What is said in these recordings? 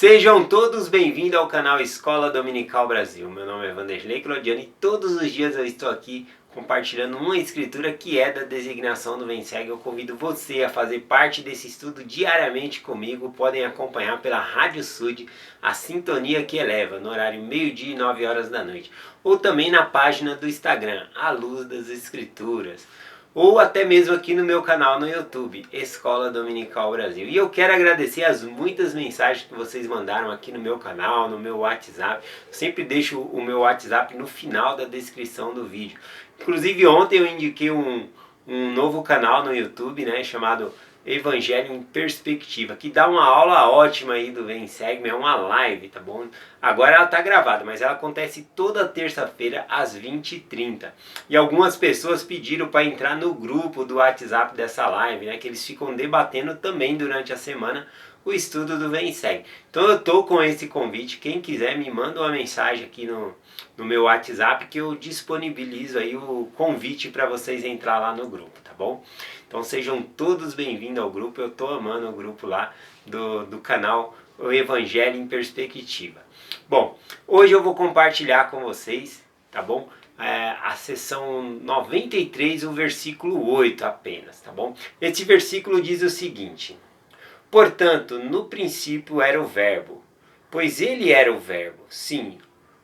Sejam todos bem-vindos ao canal Escola Dominical Brasil. Meu nome é Vanderlei Claudiano e todos os dias eu estou aqui compartilhando uma escritura que é da designação do Vensegue. Eu convido você a fazer parte desse estudo diariamente comigo. Podem acompanhar pela Rádio Sud, a sintonia que eleva, no horário meio-dia e 9 horas da noite. Ou também na página do Instagram, A Luz das Escrituras. Ou até mesmo aqui no meu canal no YouTube, Escola Dominical Brasil. E eu quero agradecer as muitas mensagens que vocês mandaram aqui no meu canal, no meu WhatsApp. Eu sempre deixo o meu WhatsApp no final da descrição do vídeo. Inclusive ontem eu indiquei um novo canal no YouTube, né, chamado Evangelho em Perspectiva, que dá uma aula ótima aí do Vem Segue, é uma live, tá bom? Agora ela tá gravada, mas ela acontece toda terça-feira às 20h30. E algumas pessoas pediram para entrar no grupo do WhatsApp dessa live, né, que eles ficam debatendo também durante a semana o estudo do Vem Segue. Então eu tô com esse convite, quem quiser me manda uma mensagem aqui no meu WhatsApp que eu disponibilizo aí o convite para vocês entrar lá no grupo, tá bom? Então sejam todos bem-vindos ao grupo, eu tô amando o grupo lá do canal O Evangelho em Perspectiva. Bom, hoje eu vou compartilhar com vocês, tá bom? A seção 93, o versículo 8 apenas, tá bom? Esse versículo diz o seguinte: portanto, no princípio era o Verbo, pois ele era o Verbo, sim,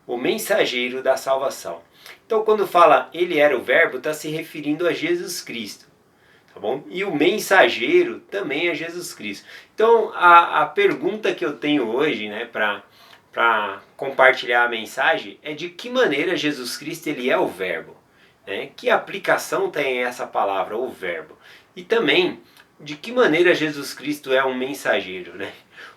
o mensageiro da salvação. Então quando fala ele era o Verbo, está se referindo a Jesus Cristo, tá bom? E o mensageiro também é Jesus Cristo. Então a pergunta que eu tenho hoje, né, para compartilhar a mensagem é de que maneira Jesus Cristo ele é o Verbo, né? Que aplicação tem essa palavra, o Verbo? E também de que maneira Jesus Cristo é um mensageiro, né?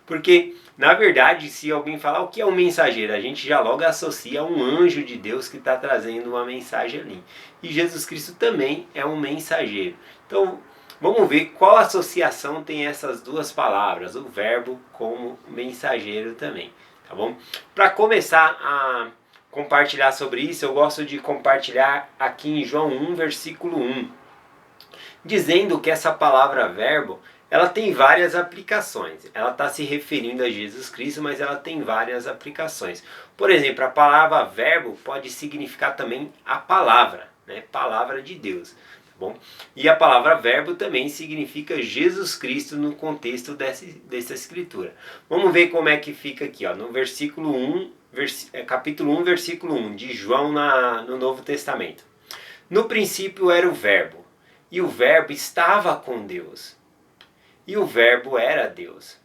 Porque, na verdade, se alguém falar o que é um mensageiro, a gente já logo associa a um anjo de Deus que está trazendo uma mensagem ali. E Jesus Cristo também é um mensageiro. Então, vamos ver qual associação tem essas duas palavras, o verbo como mensageiro também, tá bom? Para começar a compartilhar sobre isso, eu gosto de compartilhar aqui em João 1, versículo 1, dizendo que essa palavra verbo, ela tem várias aplicações. Ela está se referindo a Jesus Cristo, mas ela tem várias aplicações. Por exemplo, a palavra verbo pode significar também a palavra, né? Palavra de Deus. Tá bom? E a palavra verbo também significa Jesus Cristo no contexto dessa escritura. Vamos ver como é que fica aqui, ó, no versículo 1, capítulo 1, versículo 1 de João no Novo Testamento. No princípio era o verbo, e o verbo estava com Deus. E o verbo era Deus.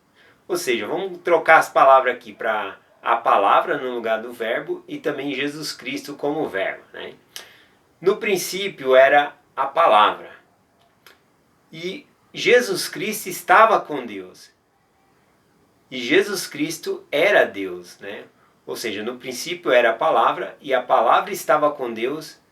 Ou seja, vamos trocar as palavras aqui para a palavra no lugar do verbo e também Jesus Cristo como verbo, né? No princípio era a palavra. E Jesus Cristo estava com Deus. E Jesus Cristo era Deus, né? Ou seja, no princípio era a palavra e a palavra estava com Deus.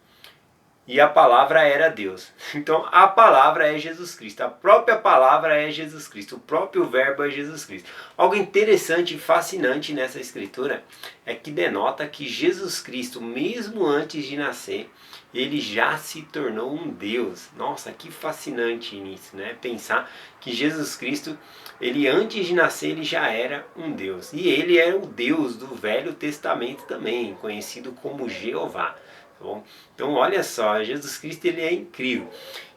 E a palavra era Deus. Então a palavra é Jesus Cristo. A própria palavra é Jesus Cristo. O próprio verbo é Jesus Cristo. Algo interessante e fascinante nessa escritura é que denota que Jesus Cristo, mesmo antes de nascer, ele já se tornou um Deus. Nossa, que fascinante isso, né? Pensar que Jesus Cristo, ele antes de nascer, ele já era um Deus. E ele era o Deus do Velho Testamento também, conhecido como Jeová. Tá bom? Então olha só, Jesus Cristo ele é incrível.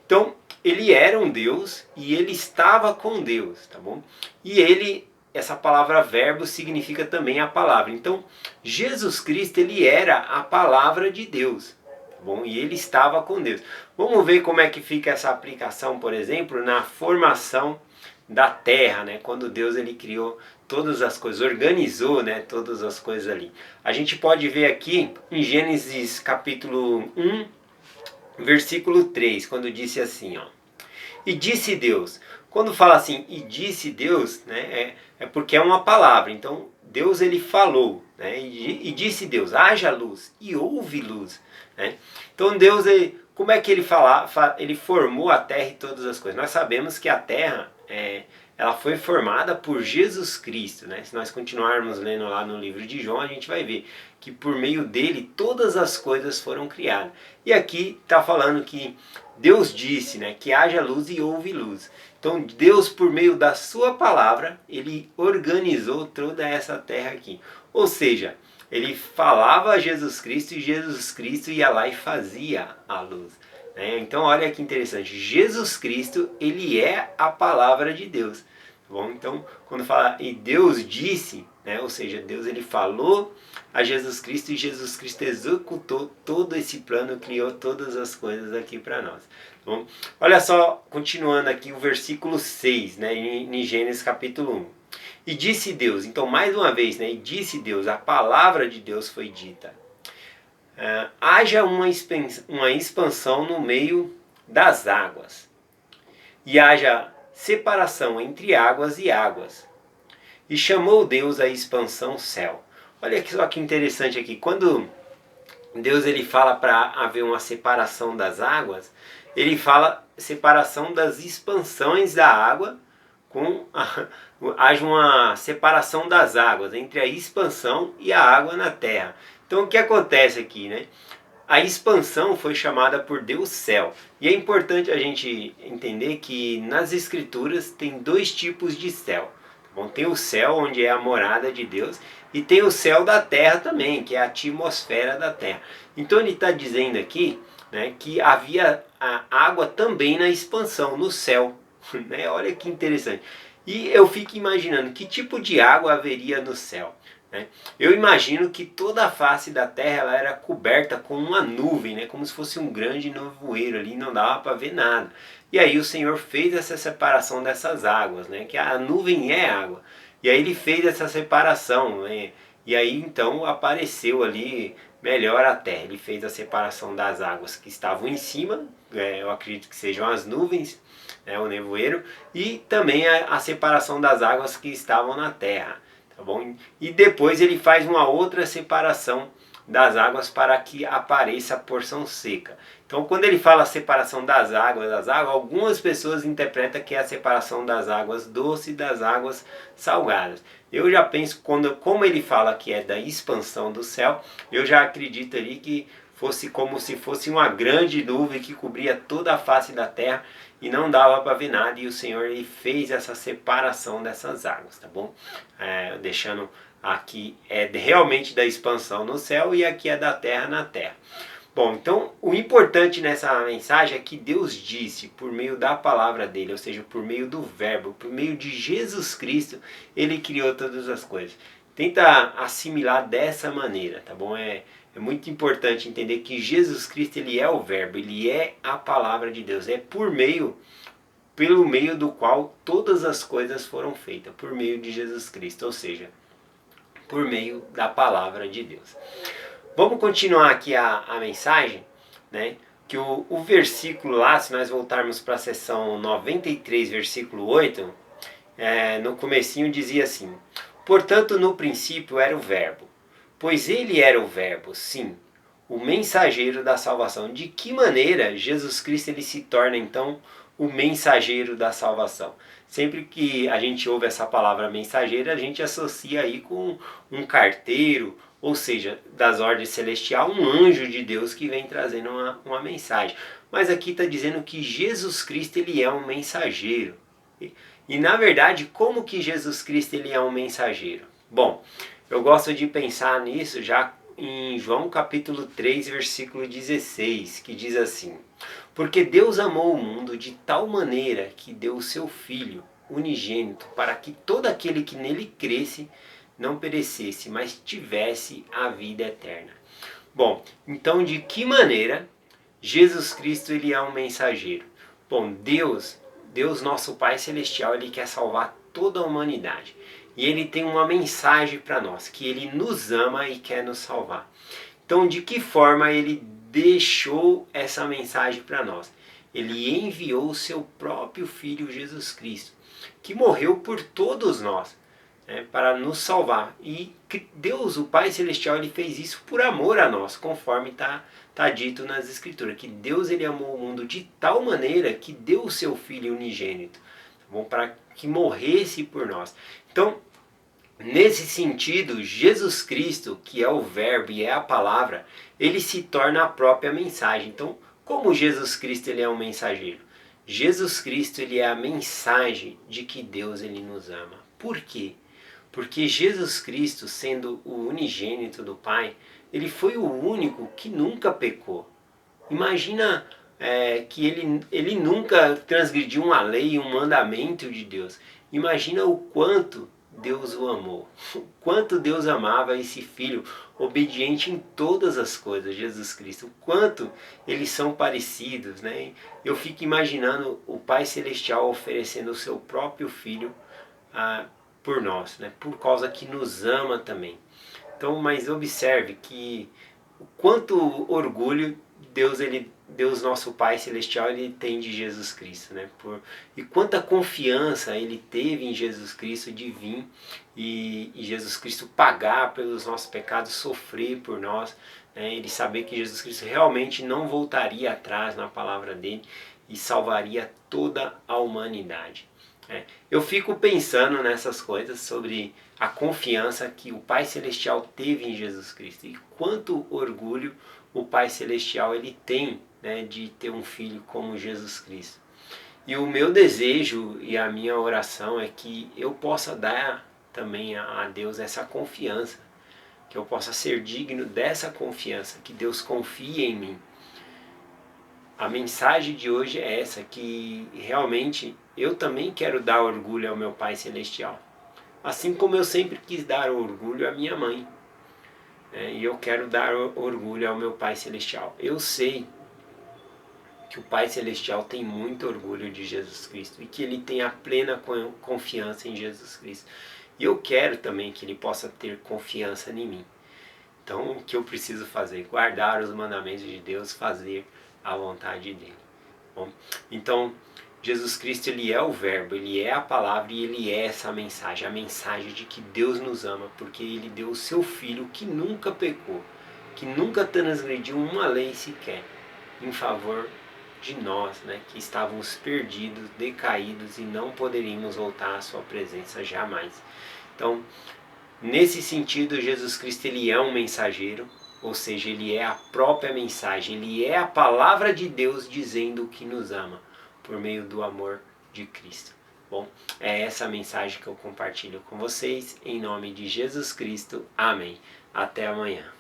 Então ele era um Deus e ele estava com Deus, tá bom? E ele, essa palavra verbo significa também a palavra. Então Jesus Cristo ele era a palavra de Deus, tá bom? E ele estava com Deus. Vamos ver como é que fica essa aplicação, por exemplo, na formação da terra, né? Quando Deus ele criou todas as coisas, organizou, né, todas as coisas ali. A gente pode ver aqui em Gênesis capítulo 1, versículo 3, quando disse assim, ó: e disse Deus. Quando fala assim, e disse Deus, né, é porque é uma palavra. Então Deus ele falou, né, e disse Deus, haja luz, e houve luz, né? Então Deus, como é que ele ele formou a terra e todas as coisas? Nós sabemos que a terra ela foi formada por Jesus Cristo, né? Se nós continuarmos lendo lá no livro de João, a gente vai ver que por meio dele todas as coisas foram criadas. E aqui está falando que Deus disse, né, que haja luz e houve luz. Então Deus, por meio da sua palavra, ele organizou toda essa terra aqui. Ou seja, ele falava a Jesus Cristo e Jesus Cristo ia lá e fazia a luz. Né? Então olha que interessante, Jesus Cristo, ele é a palavra de Deus. Tá bom? Então quando fala e Deus disse, né, ou seja, Deus ele falou a Jesus Cristo e Jesus Cristo executou todo esse plano, criou todas as coisas aqui para nós. Tá bom? Olha só, continuando aqui o versículo 6, né, em Gênesis capítulo 1. E disse Deus, então mais uma vez, né, e disse Deus, a palavra de Deus foi dita. Haja uma expansão no meio das águas, e haja separação entre águas e águas. E chamou Deus a expansão céu. Olha só que interessante aqui, quando Deus ele fala para haver uma separação das águas, ele fala separação das expansões da água, haja uma separação das águas, entre a expansão e a água na terra. Então o que acontece aqui, né? A expansão foi chamada por Deus céu. E é importante a gente entender que nas escrituras tem dois tipos de céu. Bom, tem o céu onde é a morada de Deus e tem o céu da terra também, que é a atmosfera da terra. Então ele está dizendo aqui, né, que havia a água também na expansão, no céu. Né? Olha que interessante. E eu fico imaginando que tipo de água haveria no céu. Né? Eu imagino que toda a face da terra ela era coberta com uma nuvem, né? Como se fosse um grande nevoeiro ali, não dava para ver nada. E aí o Senhor fez essa separação dessas águas, né? Que a nuvem é água. E aí ele fez essa separação, né? E aí então apareceu ali melhor a terra. Ele fez a separação das águas que estavam em cima, eu acredito que sejam as nuvens, né? O nevoeiro, e também a separação das águas que estavam na terra. Tá bom? E depois ele faz uma outra separação das águas para que apareça a porção seca. Então quando ele fala separação das águas, algumas pessoas interpretam que é a separação das águas doces e das águas salgadas. Eu já penso, como ele fala que é da expansão do céu, eu já acredito ali que fosse como se fosse uma grande nuvem que cobria toda a face da terra e não dava para ver nada, e o Senhor ele fez essa separação dessas águas, tá bom? Deixando aqui realmente da expansão no céu e aqui é da terra na terra. Bom, então o importante nessa mensagem é que Deus disse por meio da palavra dele, ou seja, por meio do verbo, por meio de Jesus Cristo, ele criou todas as coisas. Tenta assimilar dessa maneira, tá bom? É muito importante entender que Jesus Cristo ele é o verbo, ele é a palavra de Deus, é pelo meio do qual todas as coisas foram feitas, por meio de Jesus Cristo, ou seja, por meio da palavra de Deus. Vamos continuar aqui a mensagem, né? Que o versículo lá, se nós voltarmos para a seção 93, versículo 8, no comecinho dizia assim: portanto no princípio era o verbo, pois ele era o verbo, sim, o mensageiro da salvação. De que maneira Jesus Cristo ele se torna então o mensageiro da salvação? Sempre que a gente ouve essa palavra mensageiro, a gente associa aí com um carteiro, ou seja, das ordens celestiais, um anjo de Deus que vem trazendo uma mensagem. Mas aqui está dizendo que Jesus Cristo ele é um mensageiro. E na verdade, como que Jesus Cristo ele é um mensageiro? Bom, eu gosto de pensar nisso já em João capítulo 3, versículo 16, que diz assim: porque Deus amou o mundo de tal maneira que deu o seu Filho unigênito, para que todo aquele que nele cresce não perecesse, mas tivesse a vida eterna. Bom, então de que maneira Jesus Cristo ele é um mensageiro? Bom, Deus nosso Pai Celestial, ele quer salvar toda a humanidade. E ele tem uma mensagem para nós, que ele nos ama e quer nos salvar. Então de que forma ele deixou essa mensagem para nós? Ele enviou o seu próprio Filho Jesus Cristo, que morreu por todos nós, né, para nos salvar. E Deus, o Pai Celestial, ele fez isso por amor a nós, conforme está dito nas Escrituras, que Deus ele amou o mundo de tal maneira que deu o seu Filho unigênito, tá bom, para que morresse por nós. Então, nesse sentido, Jesus Cristo, que é o verbo e é a palavra, ele se torna a própria mensagem. Então, Como Jesus Cristo ele é um mensageiro? Jesus Cristo ele é a mensagem de que Deus ele nos ama. Por quê? Porque Jesus Cristo, sendo o unigênito do Pai, ele foi o único que nunca pecou. Imagina que ele nunca transgrediu uma lei, um mandamento de Deus. Imagina o quanto Deus o amou, o quanto Deus amava esse Filho, obediente em todas as coisas, Jesus Cristo, o quanto eles são parecidos, né? Eu fico imaginando o Pai Celestial oferecendo o seu próprio Filho por nós, né? Por causa que nos ama também. Então, mas observe que o quanto orgulho Deus nosso Pai Celestial, ele tem de Jesus Cristo, né? E quanta confiança ele teve em Jesus Cristo de vir e Jesus Cristo pagar pelos nossos pecados, sofrer por nós, né? Ele saber que Jesus Cristo realmente não voltaria atrás na palavra dele e salvaria toda a humanidade. Eu fico pensando nessas coisas sobre a confiança que o Pai Celestial teve em Jesus Cristo e quanto orgulho o Pai Celestial ele tem, né, de ter um filho como Jesus Cristo. E o meu desejo e a minha oração é que eu possa dar também a Deus essa confiança, que eu possa ser digno dessa confiança, que Deus confie em mim. A mensagem de hoje é essa, que realmente eu também quero dar orgulho ao meu Pai Celestial. Assim como eu sempre quis dar orgulho à minha mãe. E eu quero dar orgulho ao meu Pai Celestial. Eu sei que o Pai Celestial tem muito orgulho de Jesus Cristo e que ele tem a plena confiança em Jesus Cristo. E eu quero também que ele possa ter confiança em mim. Então, o que eu preciso fazer? Guardar os mandamentos de Deus, fazer a vontade dele. Bom, então, Jesus Cristo ele é o verbo, ele é a palavra e ele é essa mensagem, a mensagem de que Deus nos ama, porque ele deu o seu Filho que nunca pecou, que nunca transgrediu uma lei sequer, em favor de nós, né, que estávamos perdidos, decaídos e não poderíamos voltar à sua presença jamais. Então, nesse sentido, Jesus Cristo ele é um mensageiro, ou seja, ele é a própria mensagem, ele é a palavra de Deus dizendo que nos ama por meio do amor de Cristo. Bom, é essa mensagem que eu compartilho com vocês, em nome de Jesus Cristo. Amém. Até amanhã.